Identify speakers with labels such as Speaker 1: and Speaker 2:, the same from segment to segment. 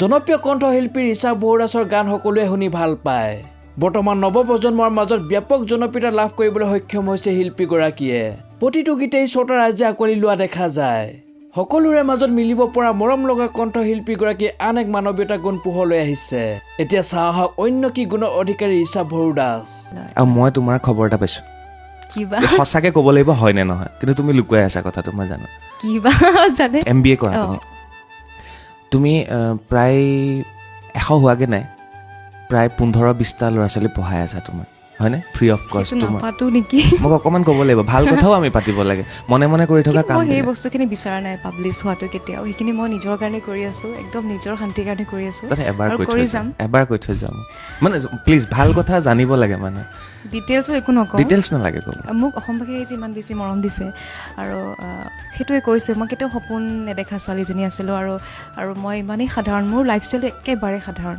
Speaker 1: জনপ্ৰিয় কণ্ঠশিল্পী ৰিচা বৰদাসৰ গান সকলোৱে শুনি ভাল পায়। বৰ্তমান নৱপ্ৰজন্মৰ মাজত ব্যাপক জনপ্ৰিয়তা লাভ কৰিবলৈ সক্ষম হৈছে শিল্পীগৰাকীয়ে। প্ৰতিটো গীতেই শ্ৰোতা ৰাইজে আঁকোৱালি লোৱা দেখা যায়। সকলোৰে মাজত মিলিব পৰা মৰম লগা কণ্ঠশিল্পীগৰাকীয়ে আন এক মানৱীয়তা গুণ পোহৰলৈ আহিছে। এতিয়া চাওঁ আহক অন্য কি গুণৰ অধিকাৰী ৰিচা বৰদাস।
Speaker 2: আৰু মই তোমাৰ খবৰ এটা পাইছোঁ, সঁচাকে ক'ব লাগিব হয় নে নহয়, কিন্তু তুমি লুকুৱাই আছা কথাটো মই জানো। MBA কৰা তুমি প্ৰায় 100 হোৱাগে নাই, প্ৰায় 15-20টা ল'ৰা ছোৱালী পঢ়াই আছা তোমাৰ, হয়নে? ফ্ৰী অফ কষ্ট। তোমাৰ মোক অকণমান ক'ব লাগিব, ভাল কথাও আমি পাতিব লাগে। মনে মনে কৰি থকা কাম
Speaker 3: সেই বস্তুখিনি বিচৰা নাই পাব্লিছ হোৱাটো কেতিয়াও। সেইখিনি মই নিজৰ কাৰণে কৰি আছোঁ, একদম নিজৰ শান্তিৰ কাৰণে কৰি আছোঁ।
Speaker 2: এবাৰ কৈ থৈ যাম মানে প্লিজ, ভাল কথা জানিব লাগে মানে।
Speaker 3: ডিটেইলছো একো নকওঁ,
Speaker 2: ডিটেইলছ নালাগে ক'ব।
Speaker 3: মোক অসমবাসীয়ে যিমান বেছি মৰম দিছে আৰু সেইটোৱে কৈছোঁ। মই কেতিয়াও সপোন নেদেখা ছোৱালীজনী আছিলোঁ আৰু মই ইমানেই সাধাৰণ, মোৰ লাইফষ্টাইল একেবাৰে সাধাৰণ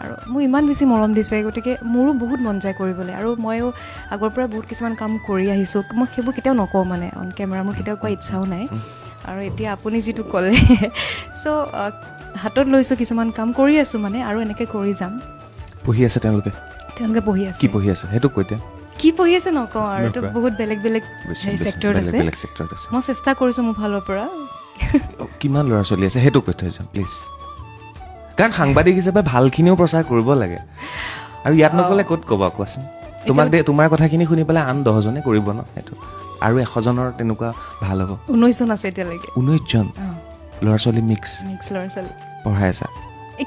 Speaker 3: আৰু মোক ইমান বেছি মৰম দিছে। গতিকে মোৰো বহুত মন যায় কৰিবলৈ আৰু ময়ো আগৰ পৰা বহুত কিছুমান কাম কৰি আহিছোঁ। মই সেইবোৰ কেতিয়াও নকওঁ মানে অন কেমেৰা, মোৰ কেতিয়াও কোৱা ইচ্ছাও নাই। আৰু এতিয়া আপুনি যিটো ক'লে চ' হাতত লৈছোঁ, কিছুমান কাম কৰি আছোঁ মানে, আৰু এনেকৈ কৰি যাম।
Speaker 2: পঢ়ি আছে তেওঁলোকে
Speaker 3: পঢ়ি আছে।
Speaker 2: কি পঢ়ি আছে সেইটো কৈ দিয়া।
Speaker 3: কি পঢ়ি আছে নকওঁ আৰু, এইটো বহুত বেলেগ ছেক্টৰত আছে। মই চেষ্টা কৰিছোঁ মোৰ ফালৰ পৰা।
Speaker 2: কিমান ল'ৰা ছোৱালী আছে সেইটো কৈ থৈ যাম প্লিজ, কাৰণ সাংবাদিক হিচাপে ভালখিনিও প্ৰচাৰ কৰিব লাগে। আৰু ইয়াত নক'লে ক'ত ক'বা কোৱাচোন? তোমাৰ কথাখিনি শুনি পেলাই আন 10জনে কৰিব ন, সেইটো আৰু 100জনৰ তেনেকুৱা ভাল হ'ব।
Speaker 3: 19জন আছে এতিয়ালৈকে।
Speaker 2: 19জন ল'ৰা ছোৱালী মিক্স
Speaker 3: ল'ৰা ছোৱালী
Speaker 2: পঢ়াই আছা?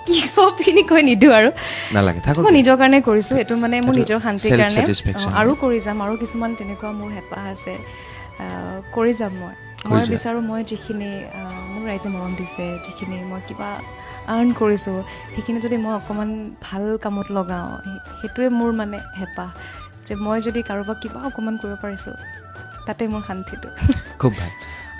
Speaker 3: কি চবখিনি কৈ নিদিওঁ আৰু,
Speaker 2: নালাগে থাকক।
Speaker 3: মই নিজৰ কাৰণে কৰিছোঁ, এইটো মানে মোৰ নিজৰ শান্তিৰ কাৰণে।
Speaker 2: Satisfaction।
Speaker 3: আৰু কৰি যাম, আৰু কিছুমান তেনেকুৱা মোৰ হেঁপাহ আছে, কৰি যাম। মই বিচাৰোঁ মই যিখিনি মোক ৰাইজে মৰম দিছে, যিখিনি মই কিবা আৰ্ণ কৰিছোঁ, সেইখিনি যদি মই অকণমান ভাল কামত লগাওঁ, সেইটোৱে মোৰ মানে হেঁপাহ, যে মই যদি কাৰোবাক কিবা অকণমান কৰিব পাৰিছোঁ, তাতে মোৰ শান্তিটো।
Speaker 2: খুব ভাল।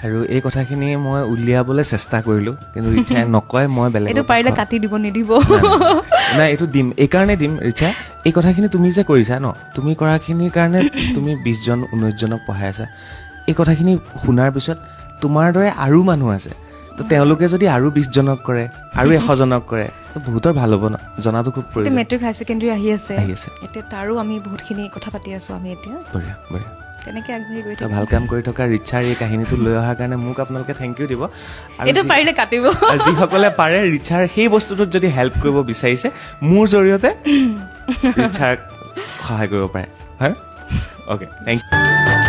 Speaker 2: আৰু এই কথাখিনি মই উলিয়াবলৈ চেষ্টা কৰিলোঁ, কিন্তু ৰিচাই নকয়। মই বেলেগ
Speaker 3: এইটো পাৰিলে কাটি দিব, নিদিব।
Speaker 2: নাই, এইটো দিম, এইকাৰণে দিম। ৰিচা, এই কথাখিনি তুমি যে কৰিছা ন, তুমি কৰাখিনিৰ কাৰণে তুমি 20জন 19জনক পঢ়াই আছা। এই কথাখিনি শুনাৰ পিছত তোমাৰ দৰে আৰু মানুহ আছে, তো তেওঁলোকে যদি আৰু 20জনক কৰে, আৰু 100জনক কৰে, তো বহুতৰ ভাল হ'ব ন, জনাটো খুব প্ৰয়োজন।
Speaker 3: মেট্ৰিক হায়াৰ ছেকেণ্ডেৰী আহি আছে, এতিয়া তাৰো আমি বহুতখিনি কথা পাতি আছোঁ। আমি এতিয়া
Speaker 2: বঢ়িয়া বঢ়িয়া
Speaker 3: তেনেকৈ আগবাঢ়ি গৈ থাকোঁ।
Speaker 2: ভাল কাম কৰি থকা ৰিচাৰ এই কাহিনীটো লৈ অহাৰ কাৰণে মোক আপোনালোকে থেংক ইউ দিব। আৰু
Speaker 3: এইটো পাৰিলে কাটিব।
Speaker 2: যিসকলে পাৰে ৰিচাৰ সেই বস্তুটোত যদি হেল্প কৰিব বিচাৰিছে, মোৰ জৰিয়তে ৰিচাৰ সহায় কৰিব পাৰে। হয়, অ'কে, থেংক ইউ।